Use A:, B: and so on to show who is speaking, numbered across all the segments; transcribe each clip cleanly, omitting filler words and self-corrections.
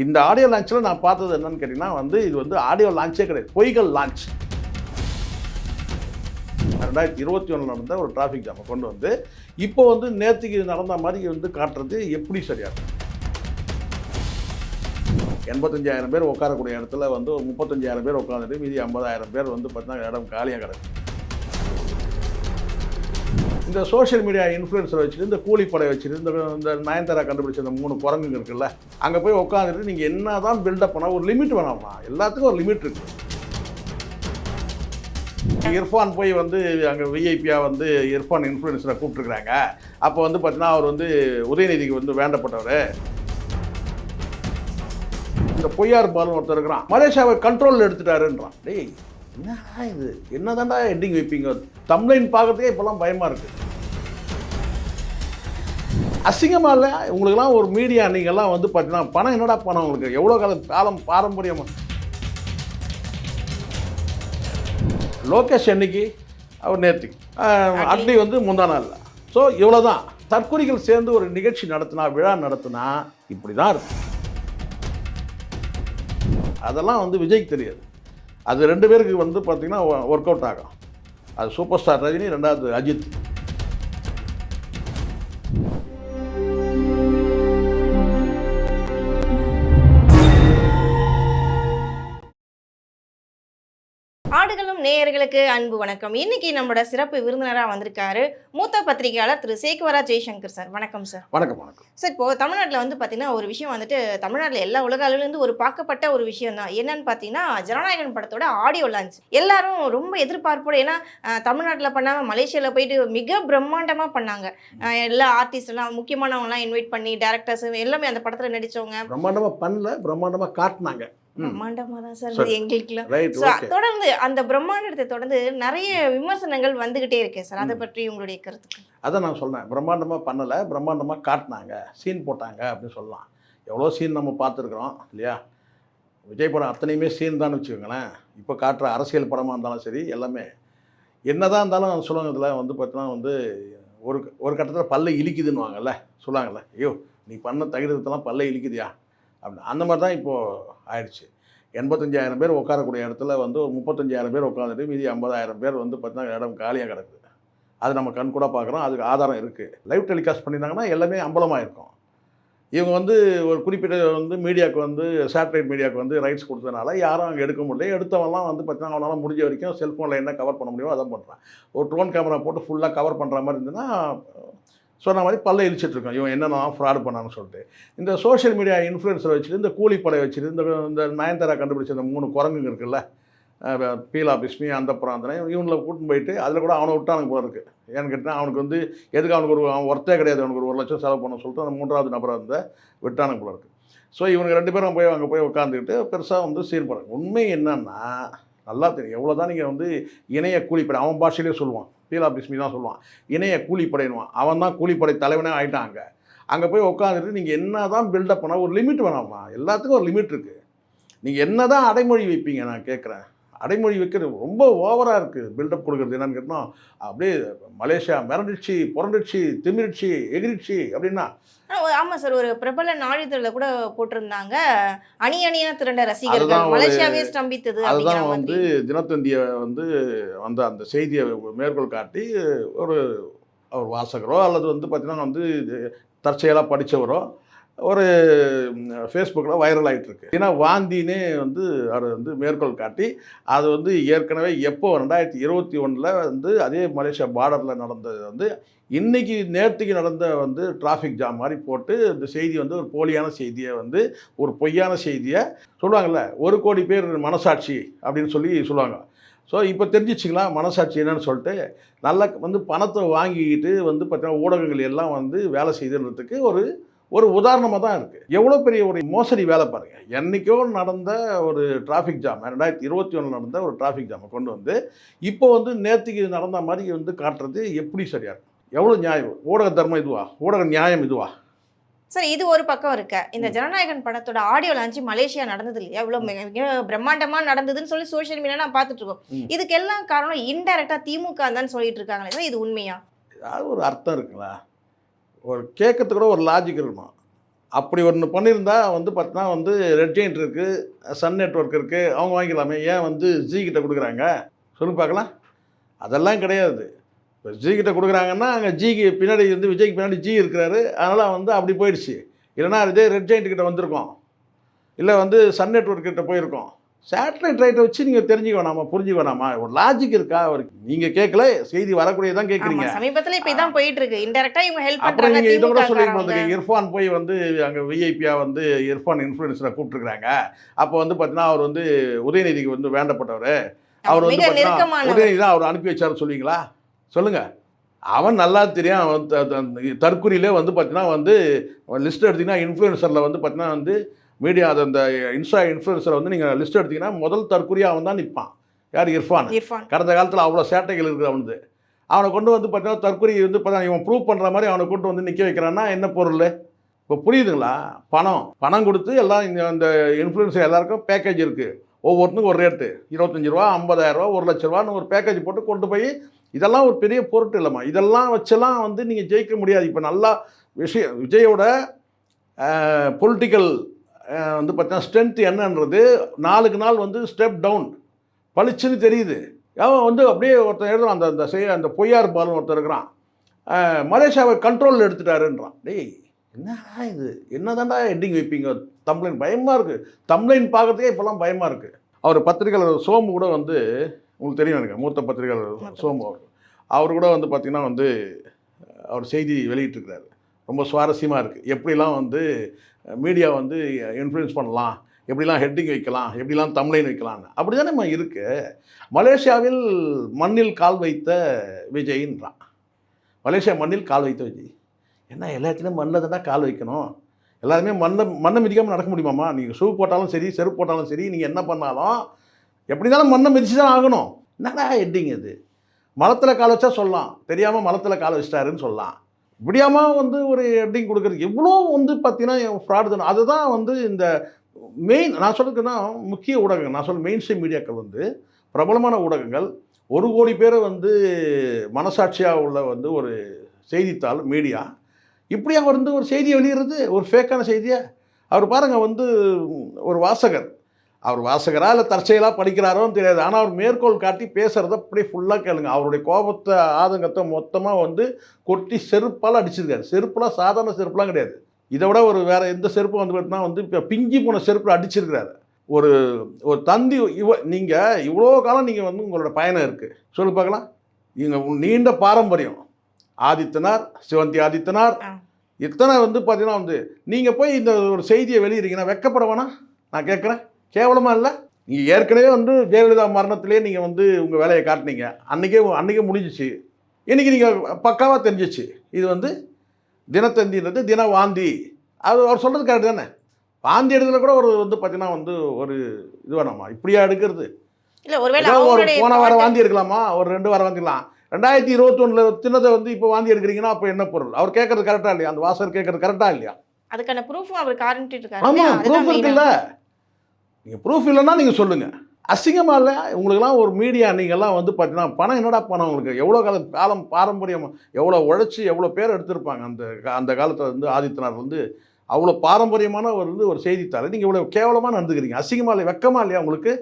A: இந்த ஆடியோ லான்ச்சில் நான் பார்த்தது என்னன்னு கேட்டிங்கன்னா இது ஆடியோ லான்ச்சே கிடையாது, பொய்கள் லான்ச். 2021 நடந்த ஒரு டிராஃபிக் ஜாமை கொண்டு வந்து இப்போ நேற்றுக்கு நடந்த மாதிரி காட்டுறது எப்படி சரியா இருக்கும்? 85,000 பேர் உட்காரக்கூடிய இடத்துல ஒரு 35,000 பேர் உட்காந்துட்டு மீதி 50,000 பேர் பார்த்தீங்கன்னா இடம் காலியாக கிடக்கு. இந்த சோஷியல் மீடியா இன்ஃப்ளூயன்ஸரை வச்சுட்டு இந்த கூலிப்படை வச்சுட்டு இந்த நயன்தாரா கண்டுபிடிச்ச இந்த 3 குரங்குங்க இருக்குல்ல, அங்கே போய் உட்காந்துட்டு நீங்கள் என்ன தான் பில்டப் பண்ணால் ஒரு லிமிட் வேணாமா? எல்லாத்துக்கும் ஒரு லிமிட் இருக்குது. இர்ஃபான் போய் அங்கே விஐபியாக இர்ஃபான் இன்ஃப்ளூயன்ஸரை கூப்பிட்டுருக்குறாங்க. அப்போ பார்த்தீங்கன்னா அவர் உதயநிதிக்கு வேண்டப்பட்டவர். இந்த பொய்யார் பாலன் ஒருத்தர் இருக்கிறான், மலேசியாவை கண்ட்ரோலில் எடுத்துட்டாருன்றான். டேய் என்ன இது, என்னதான்டா ஹெட்டிங் வைப்பீங்க? தம்ப்லைன் பார்க்கறதுக்கே இப்போல்லாம் பயமாக இருக்குது. அசிங்கமாக இல்லை உங்களுக்குலாம்? ஒரு மீடியா நீங்கள்லாம் பார்த்தீங்கன்னா பணம் என்னடா பணம் உங்களுக்கு? எவ்வளோ காலம் பாரம்பரியமாக? லோகேஷ் என்னைக்கு? அவர் நேற்றுக்கு, அட்லி முந்தா நாள். ஸோ இவ்வளோ தான். தற்கொலைகள் சேர்ந்து ஒரு நிகழ்ச்சி நடத்தினா, விழா நடத்தினா இப்படி தான் இருக்கும். அதெல்லாம் விஜய்க்கு தெரியாது. அது 2 பேருக்கு பார்த்தீங்கன்னா ஒர்க் அவுட் ஆகும். அது சூப்பர் ஸ்டார் ரஜினி, 2வது அஜித்.
B: ஆடுகளும் நேயர்களுக்கு அன்பு வணக்கம். இன்னைக்கு நம்மளோட சிறப்பு விருந்தினராக வந்திருக்காரு மூத்த பத்திரிகையாளர் திரு சேக்குவரா ஜெய்சங்கர் சார். வணக்கம் சார்.
A: வணக்கம். வணக்கம்
B: சார். இப்போ தமிழ்நாட்டில் பார்த்தீங்கன்னா ஒரு விஷயம் தமிழ்நாட்டில் எல்லா உலக அளவுலேருந்து ஒரு பார்க்கப்பட்ட ஒரு விஷயம் தான். என்னன்னு பார்த்தீங்கன்னா ஜனநாயகன் படத்தோட ஆடியோ லான்ச். எல்லாரும் ரொம்ப எதிர்பார்ப்போடு, ஏன்னா தமிழ்நாட்டில் பண்ணாமல் மலேசியாவில் போயிட்டு மிக பிரம்மாண்டமாக பண்ணாங்க. எல்லா ஆர்டிஸ்ட் எல்லாம் முக்கியமானவங்கலாம் இன்வைட் பண்ணி, டேரக்டர்ஸ் எல்லாமே அந்த படத்தில் நடித்தவங்க.
A: பிரம்மாண்டமாக பண்ணல, பிரம்மாண்டமாக காட்டினாங்க.
B: பிரம்மாண்டமா தான் சார் எங்களுக்குலாம். தொடர்ந்து அந்த பிரம்மாண்டத்தை தொடர்ந்து நிறைய விமர்சனங்கள் வந்துகிட்டே இருக்கு சார். அதை பற்றி உங்களுடைய கருத்து?
A: அதான் நான் சொன்னேன், பிரம்மாண்டமாக பண்ணலை, பிரம்மாண்டமாக காட்டினாங்க, சீன் போட்டாங்க அப்படின்னு சொல்லலாம். எவ்வளோ சீன் நம்ம பார்த்துருக்குறோம் இல்லையா? விஜய் படம் அத்தனையுமே சீன் தான் வச்சுக்கோங்களேன். இப்போ காட்டுற அரசியல் படமாக இருந்தாலும் சரி, எல்லாமே என்னதான் இருந்தாலும் சொல்லுவாங்க. இதில் பார்த்தீங்கன்னா ஒரு கட்டத்தில் பல்லை இழிக்குதுன்னு வாங்கல்ல, சொல்லுவாங்கல்ல, ஐயோ நீ பண்ண தகிரத்தெல்லாம் பல்லை இழிக்குதியா அப்படின்னு. அந்த மாதிரி தான் இப்போது ஆயிடுச்சு. 85,000 பேர் உட்காரக்கூடிய இடத்துல ஒரு 35,000 பேர் உட்காந்துட்டு மீதி 50,000 பேர் பார்த்தீங்கன்னா இடம் காலியாக கிடக்குது. அது நம்ம கண் கூட பார்க்குறோம். அதுக்கு ஆதாரம் இருக்குது. லைவ் டெலிகாஸ்ட் பண்ணியிருந்தாங்கன்னா எல்லாமே அம்பலமாக இருக்கும். இவங்க ஒரு குறிப்பிட்ட மீடியாவுக்கு சேட்டலைட் மீடியாவுக்கு ரைட்ஸ் கொடுத்ததுனால யாரும் அங்கே எடுக்க முடியல. எடுத்தவங்கலாம் பார்த்தீங்கன்னா அவனால் முடிஞ்ச வரைக்கும் செல்ஃபோனில் என்ன கவர் பண்ண முடியுமோ அதான் பண்ணுறான். ஒரு ட்ரோன் கேமரா போட்டு ஃபுல்லாக கவர் பண்ணுற மாதிரி இருந்ததுன்னா சொன்ன மாதிரி பல்ல இழிச்சிட்ருக்கோம், இவன் என்னென்ன ஃப்ராடு பண்ணான்னு சொல்லிட்டு. இந்த சோஷியல் மீடியா இன்ஃப்ளூயன்ஸரை வச்சுட்டு இந்த கூலிப்படை வச்சுட்டு இந்த நயன்தாரா கண்டுபிடிச்ச இந்த 3 குரங்குங்க இருக்குல்ல, பீலா பிஸ்மி அந்த பிராந்தனை, இவங்களை கூட்டின்னு போயிட்டு அதில் கூட அவனை விட்டானுங்க போல இருக்குது. ஏன்னு கேட்டால் அவனுக்கு எதுக்கு அவனுக்கு அவன் ஒர்த்தே கிடையாது, அவனுக்கு ஒரு 1 லட்சம் செலவு பண்ண சொல்லிட்டு அந்த 3வது நபரை விட்டானுங்க போல இருக்குது. ஸோ இவனுக்கு 2 பேரும் போய் அங்கே போய் உட்காந்துக்கிட்டு பெருசாக சீன் போடுறாங்க. உண்மை என்னன்னா நல்லா தெரியும். எவ்வளோ தான் நீங்கள் இணைய கூலிப்படை, அவன் பாஷையிலே சொல்லுவான், பீலா பிஸ்மி தான் சொல்லுவான், இணைய கூலிப்படைன்னுவான். அவன் தான் கூலிப்படை தலைவனே ஆகிட்டான். அங்கே போய் உட்காந்துட்டு நீங்கள் என்ன தான் பில்டப் பண்ணால் ஒரு லிமிட் வேணாமா? எல்லாத்துக்கும் ஒரு லிமிட் இருக்குது. நீங்கள் என்ன தான் அடைமொழி வைப்பீங்க? நான் கேட்குறேன். அடைமொழி வைக்கிறது ரொம்ப ஓவராக இருக்குது. பில்டப் கொடுக்குறது என்னன்னு கேட்டால் அப்படியே மலேசியா மிரண்டுச்சு, புரண்டுச்சு, திமிரிச்சு, எகிரிச்சு அப்படின்னா.
B: ஆமாம் சார். ஒரு பிரபல நாளிதழில் கூட போட்டிருந்தாங்க, அணி அணியாக திரண்ட ரசிகர்கள், மலேசியாவே ஸ்தம்பித்தது.
A: அதுதான் தினத்தந்தியை அந்த செய்தியை மேற்கோள் காட்டி ஒரு வாசகரோ அல்லது பார்த்தீங்கன்னா தற்செயலாக படித்தவரோ ஒரு ஃபேஸ்புக்கில் வைரல் ஆகிட்டுருக்கு. ஏன்னா வாந்தினே அவர் மேற்கோள் காட்டி அது ஏற்கனவே எப்போ 2021 அதே மலேசியா பார்டரில் நடந்தது இன்றைக்கி நேற்றுக்கு நடந்த டிராஃபிக் ஜாம் மாதிரி போட்டு இந்த செய்தி ஒரு போலியான செய்தியை ஒரு பொய்யான செய்தியை சொல்லுவாங்கள்ல. 1 கோடி பேர் மனசாட்சி அப்படின்னு சொல்லுவாங்க. ஸோ இப்போ தெரிஞ்சிச்சிங்களா மனசாட்சி என்னன்னு சொல்லிட்டு. நல்லா பணத்தை வாங்கிக்கிட்டு பார்த்தீங்கன்னா ஊடகங்கள் எல்லாம் வேலை செய்துன்றதுக்கு ஒரு உதாரணமாக தான் இருக்குது. எவ்வளோ பெரிய ஒரு மோசடி வேலை பாருங்கள். என்றைக்கோ நடந்த ஒரு டிராஃபிக் ஜாம், 2021 நடந்த ஒரு டிராஃபிக் ஜாமை கொண்டு இப்போ நேற்றுக்கு நடந்த மாதிரி காட்டுறது எப்படி சரியாக இருக்கும்? எவ்வளோ நியாயம்? ஊடக தர்மம் இதுவா? ஊடக நியாயம் இதுவா?
B: சார், இது ஒரு பக்கம் இருக்க. இந்த ஜனநாயகன் படத்தோட ஆடியோ லான்ச் மலேசியா நடந்தது இல்லையா? எவ்வளோ மிக பிரம்மாண்டமாக நடந்ததுன்னு சொல்லி சோஷியல் மீடியா நான் பார்த்துட்டு இருக்கோம். இதுக்கெல்லாம் காரணம் இன்டைரக்டாக திமுக தான் சொல்லிட்டு இருக்காங்களே சார், இது உண்மையா?
A: அது ஒரு அர்த்தம் இருக்குங்களா? ஒரு கேட்கறதுக்கு கூட ஒரு லாஜிக் இருக்கணும். அப்படி ஒன்று பண்ணியிருந்தா வந்து பார்த்தீங்கன்னா வந்து ரெட் ஜெயிண்ட் இருக்குது, சன் நெட்வொர்க் இருக்குது, அவங்க வாங்கிக்கலாமே. ஏன் வந்து ஜி கிட்ட கொடுக்குறாங்க சொல்லுங்க பார்க்கலாம். அதெல்லாம் கிடையாது. இப்போ ஜி கிட்ட கொடுக்குறாங்கன்னா அங்கே ஜிக்கு பின்னாடி வந்து விஜய்க்கு பின்னாடி ஜி இருக்கிறாரு, அதனால் வந்து அப்படி போயிடுச்சு. இல்லைனா இதே ரெட் ஜெயிண்ட் கிட்ட வந்திருக்கோம், இல்லை வந்து சன் நெட்வொர்க் கிட்ட போயிருக்கோம். சேட்டலைட் ரைட்டை வச்சு நீங்கள் தெரிஞ்சுக்க வேணாமா, புரிஞ்சுக்க வேணாமா? ஒரு லாஜிக் இருக்கா அவருக்கு? நீங்கள் கேட்கல, செய்தி வரக்கூடியதான் கேட்குறீங்க.
B: சமீபத்தில் இப்போ இதான் போயிட்டு இருக்கு. இன்டெரக்டா இவங்க ஹெல்ப்
A: அப்புறம்
B: பண்றாங்க.
A: நீங்கள் இதை கூட
B: திமுக
A: சொல்லியிருக்கீங்க, இர்ஃபான் போய் வந்து அங்கே விஐபியா வந்து இர்ஃபான் இன்ஃப்ளூயன்ஸரை கூப்பிட்டுருக்குறாங்க. அப்போ வந்து பார்த்தீங்கன்னா அவர் வந்து உதயநிதிக்கு வந்து வேண்டப்பட்டவர், அவர் வந்து
B: மிக
A: பார்த்தீங்கன்னா
B: நெருக்கமானவர்.
A: உதயநிதி தான் அவர் அனுப்பி வச்சாருன்னு சொல்லுவீங்களா? சொல்லுங்கள். அவன் நல்லா தெரியும். அவன் தற்குறியிலே வந்து பார்த்தீங்கன்னா வந்து லிஸ்ட் எடுத்திங்கன்னா இன்ஃப்ளூயன்சரில் வந்து பார்த்தீங்கன்னா வந்து மீடியா அது அந்த இன்ஸ்டா இன்ஃப்ளூயன்சரை வந்து நீங்கள் லிஸ்ட் எடுத்திங்கன்னா முதல் தற்குறியாக அவன் தான் நிற்பான். யார்? இர்ஃபான். கடந்த காலத்தில் அவ்வளோ சேட்டைகள் இருக்குது அவனுது. அவனை கொண்டு வந்து பார்த்தீங்கன்னா தற்குறி வந்து பார்த்தா இவன் ப்ரூவ் பண்ணுற மாதிரி அவனை கொண்டு வந்து நிற்க வைக்கிறான்னா என்ன பொருள்? இப்போ புரியுதுங்களா? பணம் கொடுத்து எல்லாம் இந்த இன்ஃப்ளூயன்சர் எல்லாருக்கும் பேக்கேஜ் இருக்குது. ஒவ்வொருத்தனுக்கும் ஒரு ரேட்டு 25 ரூபா, 50,000 ரூபா, 1 லட்ச ரூபான்னு ஒரு பேக்கேஜ் போட்டு கொண்டு போய் இதெல்லாம் ஒரு பெரிய பொருட்டு இல்லைம்மா. இதெல்லாம் வச்செல்லாம் வந்து நீங்கள் ஜெயிக்க முடியாது. இப்போ நல்லா விஜயோட பொலிட்டிக்கல் வந்து பார்த்தீங்கன்னா ஸ்ட்ரென்த் என்னன்றது நாளுக்கு நாள் வந்து ஸ்டெப் டவுன் பளிச்சுன்னு தெரியுது. அவன் வந்து அப்படியே ஒருத்தன் எழுதுறான், அந்த பொய்யார் பாலன் ஒருத்தர் இருக்கிறான், மலேசியாவை கண்ட்ரோலில் எடுத்துட்டாருன்றான். டேய் என்னடா இது? என்னதான்டா ஹெட்டிங் வைப்பீங்க? தம்ப்லைன் பயமாக இருக்குது. தம்ப்லைன் பார்க்கறதுக்கே இப்போல்லாம் பயமாக இருக்குது. அவர் பத்திரிகையாளர் சோமு கூட வந்து உங்களுக்கு தெரியும், எனக்கு மூத்த பத்திரிகையாளர் சோமு அவர் கூட வந்து பார்த்திங்கன்னா வந்து அவர் செய்தி வெளியிட்டிருக்கிறாரு. ரொம்ப சுவாரஸ்யமாக இருக்குது. எப்படிலாம் வந்து மீடியா வந்து இன்ஃப்ளூயன்ஸ் பண்ணலாம், எப்படிலாம் ஹெட்டிங் வைக்கலாம், எப்படிலாம் தம்ப்லைன் வைக்கலான்னு. அப்படி தானே இருக்குது. மலேசியாவில் மண்ணில் கால் வைத்த விஜயின்றான். மலேசியா மண்ணில் கால் வைத்த விஜய். என்ன எல்லாத்துலேயும் மண்ணில் தானே கால் வைக்கணும்? எல்லாருமே மண்ணை மிதிக்காமல் நடக்க முடியுமாம்மா? நீங்கள் ஷூ போட்டாலும் சரி, செருப்பு போட்டாலும் சரி, நீங்கள் என்ன பண்ணாலும் எப்படி இருந்தாலும் மண்ணை மிதிச்சு தான் ஆகணும். என்னடா ஹெட்டிங் இது? மலத்தில் கால் வச்சா சொல்லலாம், தெரியாமல் மலத்தில் கால் வச்சிட்டாருன்னு சொல்லலாம். இப்படியாமல் வந்து ஒரு ஹெட்டிங் கொடுக்குறது எவ்வளோ வந்து பார்த்தீங்கன்னா ஃப்ராடு தானே. அதுதான் வந்து இந்த மெயின் நான் சொல்லுறதுன்னா முக்கிய ஊடகங்கள், நான் சொல்ல மெயின் ஸ்ட்ரீம் மீடியாக்கள் வந்து பிரபலமான ஊடகங்கள் 1 கோடி பேரை வந்து மனசாட்சியாக உள்ள வந்து ஒரு செய்தித்தாள் மீடியா இப்படியாக வந்து ஒரு செய்தியை வெளியிடுறது, ஒரு ஃபேக்கான செய்தியை. அவர் பாருங்கள் வந்து ஒரு வாசகர், அவர் வாசகரா இல்லை தற்செயலாக படிக்கிறாரோன்னு தெரியாது, ஆனால் அவர் மேற்கோள் காட்டி பேசுகிறத அப்படியே ஃபுல்லாக கேளுங்க. அவருடைய கோபத்தை ஆதங்கத்தை மொத்தமாக வந்து கொட்டி செருப்பால் அடிச்சிருக்காரு. செருப்புலாம் சாதாரண செருப்புலாம் கிடையாது, இதை விட ஒரு வேறு எந்த செருப்பும் வந்து பார்த்தீங்கன்னா வந்து இப்போ பிஞ்சி போன செருப்பில் அடிச்சிருக்கிறாரு. ஒரு தந்தி நீங்கள் இவ்வளோ காலம் நீங்கள் வந்து உங்களோட பயணம் இருக்குது சொல்லு பார்க்கலாம். நீங்கள் நீண்ட பாரம்பரியம், ஆதித்தனார், சிவந்தி ஆதித்தனார், இத்தனை வந்து பார்த்தீங்கன்னா வந்து நீங்கள் போய் இந்த ஒரு செய்தியை வெளியிடுறீங்கன்னா வெட்கப்பட வேணாம்? நான் கேட்குறேன். கேவலமாக இல்லை? நீங்கள் ஏற்கனவே வந்து ஜெயலலிதா மரணத்திலே நீங்கள் வந்து உங்கள் வேலையை காட்டினீங்க. அன்றைக்கே முடிஞ்சிச்சு. இன்றைக்கி நீங்கள் பக்காவாக தெரிஞ்சிச்சு இது வந்து தினத்தந்தின்றது தின வாந்தி. அவர் சொல்கிறது கரெக்டு தானே. வாந்தி எடுக்கிறதுல கூட ஒரு வந்து பார்த்தீங்கன்னா வந்து ஒரு இது வேணாமா? இப்படியா எடுக்கிறது?
B: இல்லை ஒருவேளை
A: ஒரு போன வாரம் வாந்தி எடுக்கலாமா? ஒரு 2 வாரம் வாந்திக்கலாம். 2021 தினத்தை வந்து இப்போ வாந்தி எடுக்கிறீங்கன்னா அப்போ என்ன பொருள்? அவர் கேட்கறது கரெக்டாக இல்லையா? அந்த வாசகர் கேட்கறது கரெக்டாக இல்லையா?
B: அதுக்கான ப்ரூஃபும் அவர் காரண்டி இருக்காரு.
A: ஆமாம், ப்ரூஃப் இருக்குல்ல. நீங்கள் ப்ரூஃப் இல்லைன்னா நீங்கள் சொல்லுங்கள். அசிங்கமாக இல்லை உங்களுக்கெல்லாம்? ஒரு மீடியா நீங்கள்லாம் வந்து பார்த்தீங்கன்னா பணம் என்னடா பணம் உங்களுக்கு? எவ்வளோ காலம் பாரம்பரியம், எவ்வளோ உழைச்சி எவ்வளோ பேர் எடுத்திருப்பாங்க. அந்த காலத்தில் வந்து ஆதித்தனார் வந்து அவ்வளோ பாரம்பரியமான ஒரு செய்தித்தாள். நீங்கள் இவ்வளோ கேவலமாக நடந்துக்கிறீங்க. அசிங்கமாக இல்லை, வெக்கமாக இல்லையா உங்களுக்கு?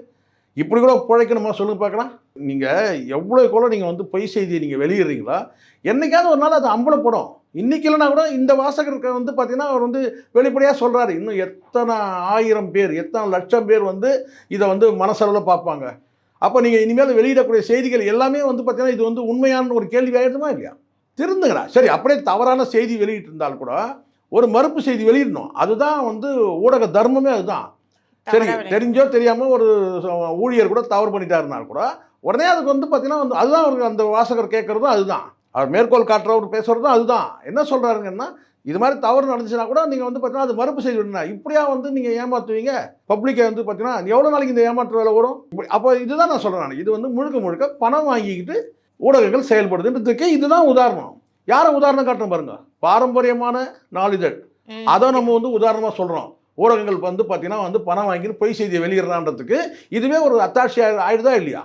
A: இப்படி கூட பிழைக்கணுமா சொல்லுங்க பார்க்கலாம். நீங்கள் எவ்வளோ கூட நீங்கள் வந்து பொய் செய்தியை நீங்கள் வெளியிடுறீங்களா, என்றைக்காவது ஒரு நாள் அது அம்பலப்படும். இன்றைக்கி இல்லைனா கூட இந்த வாசகருக்கு வந்து பார்த்திங்கன்னா அவர் வந்து வெளிப்படையாக சொல்கிறாரு. இன்னும் எத்தனை 1000 பேர், எத்தனை லட்சம் பேர் வந்து இதை வந்து மனசளவில் பார்ப்பாங்க. அப்போ நீங்கள் இனிமேல் வெளியிடக்கூடிய செய்திகள் எல்லாமே வந்து பார்த்திங்கன்னா இது வந்து உண்மையான ஒரு கேள்வி ஆகிடுமா இல்லையா? திருந்துங்களா? சரி, அப்படியே தவறான செய்தி வெளியிட்டிருந்தால் கூட ஒரு மறுப்பு செய்தி வெளியிடணும். அதுதான் வந்து ஊடக தர்மமே. அதுதான் சரி. தெரிஞ்சோ தெரியாமல் ஒரு ஊழியர் கூட தவறு பண்ணிட்டாருனா கூட உடனே அதுக்கு வந்து பார்த்தீங்கன்னா வந்து அதுதான் அவருக்கு அந்த வாசகர் கேட்குறதும் அதுதான். அவர் மேற்கோள் காட்டுறவர் பேசுகிறதும் அதுதான். என்ன சொல்கிறாருங்கன்னா, இது மாதிரி தவறு நடந்துச்சுன்னா கூட நீங்கள் வந்து பார்த்தீங்கன்னா அது மறுப்பு செய்தி விடணும். இப்படியா வந்து நீங்கள் ஏமாற்றுவீங்க பப்ளிக்கை வந்து பார்த்தீங்கன்னா எவ்வளோ நாளைக்கு இந்த ஏமாற்று வேலை வரும்? அப்போ இதுதான் நான் சொல்கிறேன். இது வந்து முழுக்க பணம் வாங்கிக்கிட்டு ஊடகங்கள் செயல்படுதுன்றதுக்கு இதுதான் உதாரணம். யாரை உதாரணம் காட்டணும் பாருங்க. பாரம்பரியமான நாளிதழ் அதை நம்ம வந்து உதாரணமாக சொல்கிறோம். ஊடகங்கள் வந்து பார்த்தீங்கன்னா வந்து பணம் வாங்கிட்டு பொய் செய்தியை வெளியிடறான்றதுக்கு இதுவே ஒரு அத்தாட்சி ஆயிடுதா இல்லையா?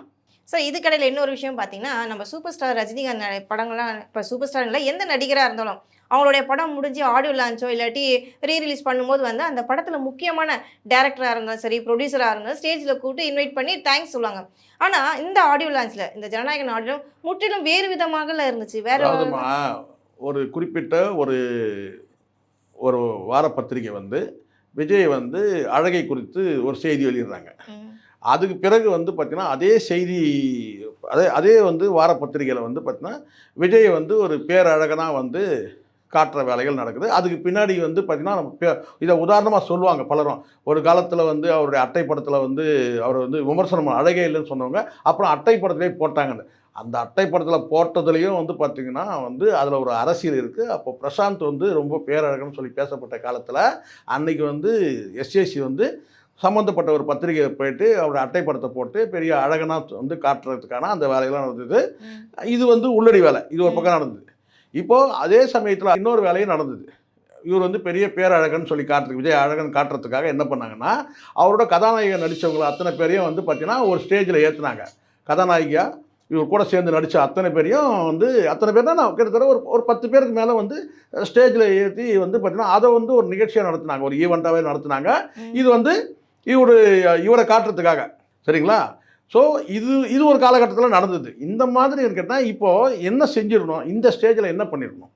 B: சார், இதுக்கடையில் இன்னொரு விஷயம் பார்த்தீங்கன்னா, நம்ம சூப்பர் ஸ்டார் ரஜினிகாந்த் படங்கள்லாம் இப்போ சூப்பர் ஸ்டார்ல எந்த நடிகராக இருந்தாலும் அவங்களுடைய படம் முடிஞ்சு ஆடியோ லான்ச்சோ இல்லாட்டி ரீரிலீஸ் பண்ணும்போது வந்து அந்த படத்தில் முக்கியமான டேரக்டராக இருந்தாலும் சரி ப்ரொடியூசராக இருந்தாலும் ஸ்டேஜில் கூப்பிட்டு இன்வைட் பண்ணி தேங்க்ஸ் சொல்லுவாங்க. ஆனால் இந்த ஆடியோ லான்ச்சில் இந்த ஜனநாயகன் ஆடியோ முற்றிலும் வேறு விதமாக இருந்துச்சு. வேற
A: அதாவதுமா ஒரு குறிப்பிட்ட ஒரு ஒரு வார பத்திரிகை வந்து விஜய் வந்து அழகை குறித்து ஒரு செய்தி வெளியிடுறாங்க. அதுக்கு பிறகு வந்து பார்த்தீங்கன்னா அதே செய்தி அதே வந்து வார பத்திரிகையில் வந்து பார்த்தீங்கன்னா விஜய் வந்து ஒரு பேரழகனாக வந்து காட்டுற வேலைகள் நடக்குது. அதுக்கு பின்னாடி வந்து பார்த்தீங்கன்னா நம்ம இதை உதாரணமாக சொல்லுவாங்க பலரும். ஒரு காலத்தில் வந்து அவருடைய அட்டை படத்தில் வந்து அவர் வந்து விமர்சனம் அழகே இல்லைன்னு சொன்னவங்க அப்புறம் அட்டை படத்திலே போட்டாங்கன்னு. அந்த அட்டை படத்தில் போட்டதுலேயும் வந்து பார்த்திங்கன்னா வந்து அதில் ஒரு அரசியல் இருக்குது. அப்போ பிரசாந்த் வந்து ரொம்ப பேரழகன்னு சொல்லி பேசப்பட்ட காலத்தில் அன்னைக்கு வந்து எஸ்ஏசி வந்து சம்மந்தப்பட்ட ஒரு பத்திரிகை போயிட்டு அவரோட அட்டை படத்தை போட்டு பெரிய அழகனாக வந்து காட்டுறதுக்கான அந்த வேலையெல்லாம் நடந்தது. இது வந்து உள்ளடி வேலை, இது ஒரு பக்கம் நடந்தது. இப்போது அதே சமயத்தில் இன்னொரு வேலையும் நடந்தது. இவர் வந்து பெரிய பேரழகன்னு சொல்லி காட்டுறதுக்கு விஜய் அழகன் காட்டுறதுக்காக என்ன பண்ணாங்கன்னா அவரோட கதாநாயகன் நடித்தவங்களை அத்தனை பேரையும் வந்து பார்த்திங்கன்னா ஒரு ஸ்டேஜில் ஏற்றுனாங்க. கதாநாயகியாக இவர் கூட சேர்ந்து நடித்த அத்தனை பேரையும் வந்து அத்தனை பேர் தான் கிட்டத்தட்ட ஒரு 10 பேருக்கு மேலே வந்து ஸ்டேஜில் ஏற்றி வந்து பார்த்திங்கன்னா அதை வந்து ஒரு நிகழ்ச்சியாக நடத்துனாங்க, ஒரு ஈவெண்ட்டாகவே நடத்துனாங்க. இது வந்து இவரை காட்டுறதுக்காக, சரிங்களா? ஸோ இது ஒரு காலகட்டத்தில் நடந்தது. இந்த மாதிரி கேட்டால் இப்போது என்ன செஞ்சிடணும், இந்த ஸ்டேஜில் என்ன பண்ணிடணும்,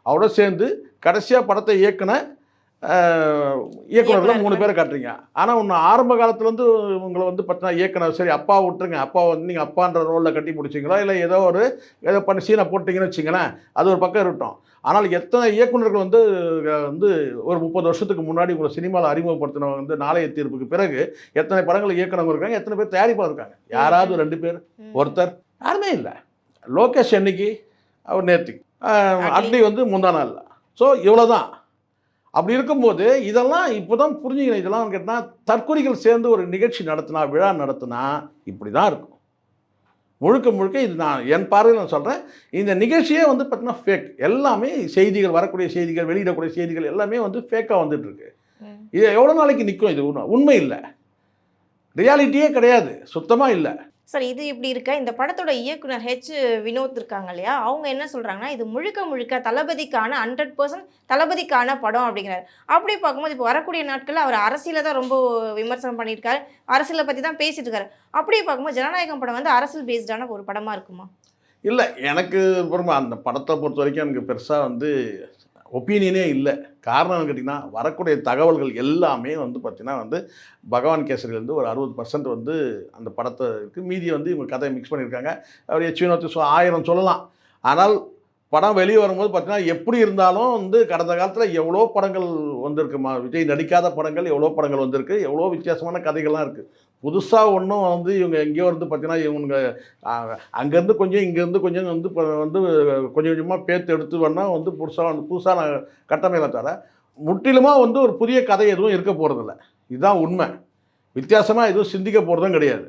A: அவரோட சேர்ந்து கடைசியாக படத்தை இயக்குனர்களை 3 பேரை காட்டுறீங்க. ஆனால் ஒன்று ஆரம்ப காலத்துலேருந்து உங்களை வந்து பார்த்தீங்கன்னா இயக்குனர் சரி அப்பா விட்டுருங்க, அப்பா வந்து நீங்கள் அப்பான்ற ரோலில் கட்டி பிடிச்சிங்களோ இல்லை ஏதோ பண்ணி சீனை போட்டிங்கன்னு வச்சிங்களேன், அது ஒரு பக்கம் இருக்கட்டும். ஆனால் எத்தனை இயக்குனர்கள் வந்து ஒரு 30 வருஷத்துக்கு முன்னாடி உங்களை சினிமாவில் அறிமுகப்படுத்தினவங்க வந்து நாளைய தீர்ப்புக்கு பிறகு எத்தனை படங்கள் இயக்குனவங்க இருக்காங்க, எத்தனை பேர் தயாரிப்பாளர் இருக்காங்க? யாராவது 2 பேர், ஒருத்தர், யாருமே இல்லை. லோகேஷ் என்னைக்கு, அவர் நேர்த்திக்கு, அட்லி வந்து முந்தா நாள். ஸோ இவ்வளோ தான். அப்படி இருக்கும்போது இதெல்லாம் இப்போ தான் புரிஞ்சுக்கணும். இதெல்லாம் கேட்டால் தற்கொலைகள் சேர்ந்து ஒரு நிகழ்ச்சி நடத்தினா, விழா நடத்தினா இப்படி தான் இருக்கும். முழுக்க இது நான் என் பார்வையில் நான் சொல்கிறேன். இந்த நிகழ்ச்சியே வந்து பார்த்தீங்கன்னா ஃபேக். எல்லாமே செய்திகள், வரக்கூடிய செய்திகள், வெளியிடக்கூடிய செய்திகள் எல்லாமே வந்து ஃபேக்காக வந்துட்டுருக்கு. இது எவ்வளோ நாளைக்கு நிற்கும்? இது உண்மை இல்லை, ரியாலிட்டியே கிடையாது, சுத்தமாக இல்லை.
B: சார் இது இப்படி இருக்க இந்த படத்தோட இயக்குனர் வினோத் இருக்காங்க இல்லையா, அவங்க என்ன சொல்கிறாங்கன்னா இது முழுக்க தளபதிக்கான 100% தளபதிக்கான படம் அப்படிங்கிறார். அப்படி பார்க்கும்போது இப்போ வரக்கூடிய நாட்களில் அவர் அரசியலை தான் ரொம்ப விமர்சனம் பண்ணியிருக்காரு, அரசியலை பற்றி தான் பேசிட்டு இருக்காரு. அப்படி பார்க்கும்போது ஜனநாயகம் படம் வந்து அரசியல் பேஸ்டான ஒரு படமாக இருக்குமா?
A: இல்லை, எனக்கு அந்த படத்தை பொறுத்த வரைக்கும் எனக்கு பெருசாக வந்து ஒப்பீனியனே இல்லை. காரணம் கேட்டிங்கன்னா வரக்கூடிய தகவல்கள் எல்லாமே வந்து பார்த்திங்கன்னா வந்து பகவான் கேசரிலேருந்து ஒரு 60% வந்து அந்த படத்தை இருக்குது. மீதியை வந்து இவங்க கதையை மிக்ஸ் பண்ணியிருக்காங்க. அவர் வினோத் 1000 சொல்லலாம். ஆனால் படம் வெளியே வரும்போது பார்த்திங்கன்னா எப்படி இருந்தாலும் வந்து கடந்த காலத்தில் எவ்வளோ படங்கள் வந்திருக்குமா, விஜய் நடிக்காத படங்கள் எவ்வளோ படங்கள் வந்திருக்கு, எவ்வளோ வித்தியாசமான கதைகள்லாம் இருக்குது. புதுசாக ஒன்றும் வந்து இவங்க எங்கேயோ வந்து பார்த்திங்கன்னா இவங்க அங்கேருந்து கொஞ்சம் இங்கேருந்து கொஞ்சம் வந்து கொஞ்சம் கொஞ்சமாக பேர்த்து எடுத்து வேணால் வந்து புதுசாக கட்டமைகளை தவிர முற்றிலுமாக வந்து ஒரு புதிய கதை எதுவும் இருக்க போகிறதில்ல. இதுதான் உண்மை. வித்தியாசமாக எதுவும் சிந்திக்க போகிறதும் கிடையாது.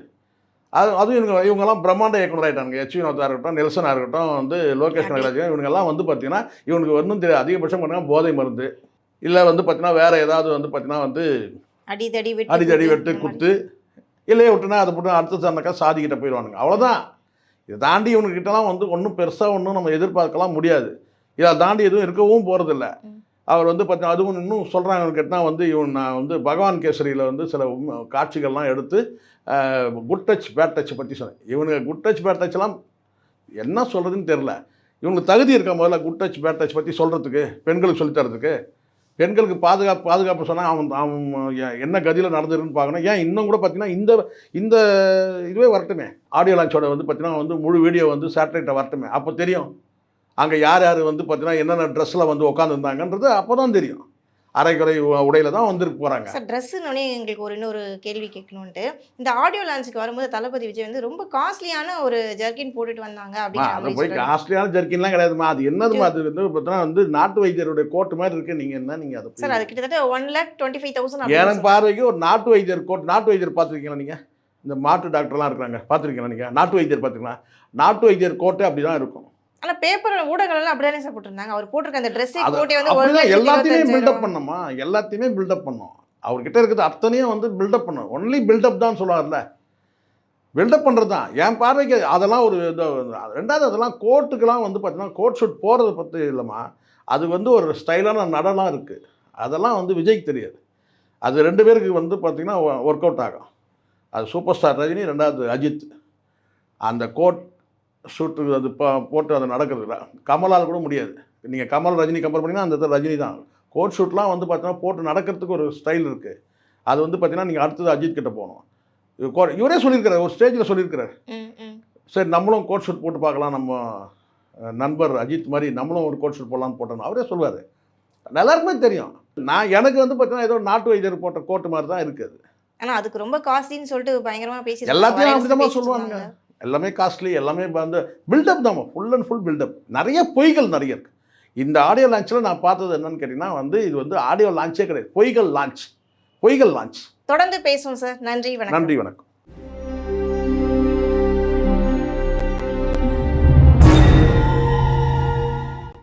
A: அதுவும் இவங்கெல்லாம் பிரம்மாண்ட இயக்குனர் ஆகிட்டாங்க. வினோத்தாக இருக்கட்டும், நெல்சனாக இருக்கட்டும், வந்து லோகேஷ் கனகராஜன், இவங்கெல்லாம் வந்து பார்த்திங்கன்னா இவனுக்கு ஒன்றும் தெரியாது. அதிகபட்சம் பார்த்தீங்கன்னா போதை மருந்து இல்லை வந்து பார்த்திங்கன்னா வேறு ஏதாவது வந்து பார்த்திங்கன்னா வந்து அடிதடி வெட்டு குத்து இல்லையே விட்டுனா அதை போட்டு அடுத்த சந்தக்கா சாதிக்கிட்ட போயிடுவானுங்க, அவ்வளோதான். இதை தாண்டி இவனுக்கிட்டலாம் வந்து ஒன்றும் பெருசாக ஒன்றும் நம்ம எதிர்பார்க்கலாம் முடியாது. இதை தாண்டி எதுவும் இருக்கவும் போகிறதில்ல. அவர் வந்து பார்த்தீங்கன்னா அதுவும் இன்னும் சொல்கிறாங்கன்னு கேட்டால் வந்து நான் வந்து பகவான் கேசரியில் வந்து சில காட்சிகள்லாம் எடுத்து குட் டச் பேட் டச் பற்றி சொன்னேன். இவனுக்கு குட் டச் பேட் டச்லாம் என்ன சொல்கிறதுன்னு தெரில. இவனுக்கு தகுதி இருக்க முதல்ல குட் டச் பேட் டச் பற்றி சொல்கிறதுக்கு, பெண்களுக்கு சொல்லித்தரதுக்கு. பெண்களுக்கு பாதுகாப்பு சொன்னால் அவன் என்ன கதியில் நடந்துருன்னு பார்க்கணும். ஏன் இன்னும் கூட பார்த்தீங்கன்னா இந்த இதுவே வரட்டுமே, ஆடியோ லான்ச்சோட வந்து பார்த்தீங்கன்னா வந்து முழு வீடியோ வந்து சேட்டலைட்டை வரட்டுமே, அப்போ தெரியும் அங்கே யார் வந்து பார்த்தீங்கன்னா என்னென்ன ட்ரெஸ்ஸில் வந்து உட்காந்துருந்தாங்கன்றது அப்போ தான் தெரியும். அரைக்குறை உடையில தான் வந்துருக்கு போகிறாங்க.
B: சார் ட்ரெஸ்ஸுன்னொடனே எங்களுக்கு இன்னொரு கேள்வி கேட்கணுன்ட்டு, இந்த ஆடியோ லான்ச்சுக்கு வரும்போது தளபதி விஜய் வந்து ரொம்ப காஸ்ட்லியான ஒரு ஜர்க்கின் போட்டுட்டு வந்தாங்க
A: அப்படின்னு. அது போய் காஸ்ட்லியான ஜர்க்கின்லாம் கிடையாதுமா, அது என்னதுமா, அது வந்து பார்த்தீங்கன்னா வந்து நாட்டு வைத்தியருடைய கோட்டு மாதிரி இருக்குது. நீங்கள் அதை
B: சார் அது கிட்டத்தட்ட 1,25,000
A: என் பார்வைக்கு ஒரு நாட்டு வைத்தியர் கோட். நாட்டு வைத்தியர் பார்த்துருக்கீங்களா நீங்கள்? இந்த மாட்டு டாக்டர்லாம் இருக்கிறாங்க, பார்த்துருக்கீங்களா நீங்கள்? நாட்டு வைத்தியர் பார்த்துக்கலாம். நாட்டு வைத்தியர் கோட்டு அப்படி தான் இருக்கும்.
B: ஆனால் பேப்பர் ஊடகங்கள்லாம் அப்படியே சார் போட்டிருந்தாங்க. அவர் போட்டிருக்க அந்த ட்ரெஸ்ஸே கோட்டை வந்து
A: எல்லாத்தையுமே பில்டப் பண்ணோமா, எல்லாத்தையுமே பில்டப் பண்ணோம். அவர்கிட்ட இருக்கிறது அத்தனையும் வந்து பில்டப் பண்ணோம். ஒன்லி பில்டப் தான் சொல்லுவார்ல, பில்டப் பண்ணுறது தான் என் பார்வைக்கு. அதெல்லாம் ஒரு ரெண்டாவது அதெல்லாம் கோர்ட்டுக்கெல்லாம் வந்து பார்த்தீங்கன்னா கோர்ட் ஷூட் போகிறத பற்றி இல்லைம்மா, அது வந்து ஒரு ஸ்டைலான நடனம் இருக்குது. அதெல்லாம் வந்து விஜய்க்கு தெரியாது. அது 2 பேருக்கு வந்து பார்த்திங்கன்னா ஒர்க் அவுட் ஆகும். அது சூப்பர் ஸ்டார் ரஜினி, 2வது அஜித். அந்த கோட் ஷூட்டு அது போட்டு அது நடக்கிறதுல கமலால் கூட முடியாது. நீங்கள் கமல் ரஜினி கம்பேர் பண்ணிங்கன்னா அந்த இடத்துல ரஜினி தான். கோட் ஷூட்லாம் வந்து பார்த்தீங்கன்னா போட்டு நடக்கிறதுக்கு ஒரு ஸ்டைல் இருக்குது. அது வந்து பார்த்தீங்கன்னா நீங்கள் அடுத்தது அஜித் கிட்ட போகணும். இவரே சொல்லியிருக்கிறார், ஒரு ஸ்டேஜில் சொல்லியிருக்கிறார். சரி நம்மளும் கோட் ஷூட் போட்டு பார்க்கலாம், நம்ம நண்பர் அஜித் மாதிரி நம்மளும் ஒரு கோட் ஷூட் போடலான்னு போட்டோம் அவரே சொல்லுவார். எல்லாருக்குமே தெரியும். எனக்கு வந்து பார்த்தீங்கன்னா ஏதோ நாட்டு வைத்தியர் போட்ட கோட்டு மாதிரி தான் இருக்குது.
B: ஆனால் அதுக்கு ரொம்ப காஸ்ட்லின்னு சொல்லிட்டு பயங்கரமாக பேசி
A: எல்லாத்தையும் அப்படி தான் சொல்லுவாங்க. எல்லாமே காஸ்ட்லி, எல்லாமே வந்து பில்டப் தான், ஃபுல் அண்ட் ஃபுல் பில்டப். நிறைய பொய்கள் நிறைய இருக்குது. இந்த ஆடியோ லான்ச்சில் நான் பார்த்தது என்னன்னு கேட்டிங்கன்னா வந்து இது வந்து ஆடியோ லான்ச்சே கிடையாது, பொய்கள் லான்ச். தொடர்ந்து பேசுவோம் சார். நன்றி, வணக்கம். நன்றி, வணக்கம்.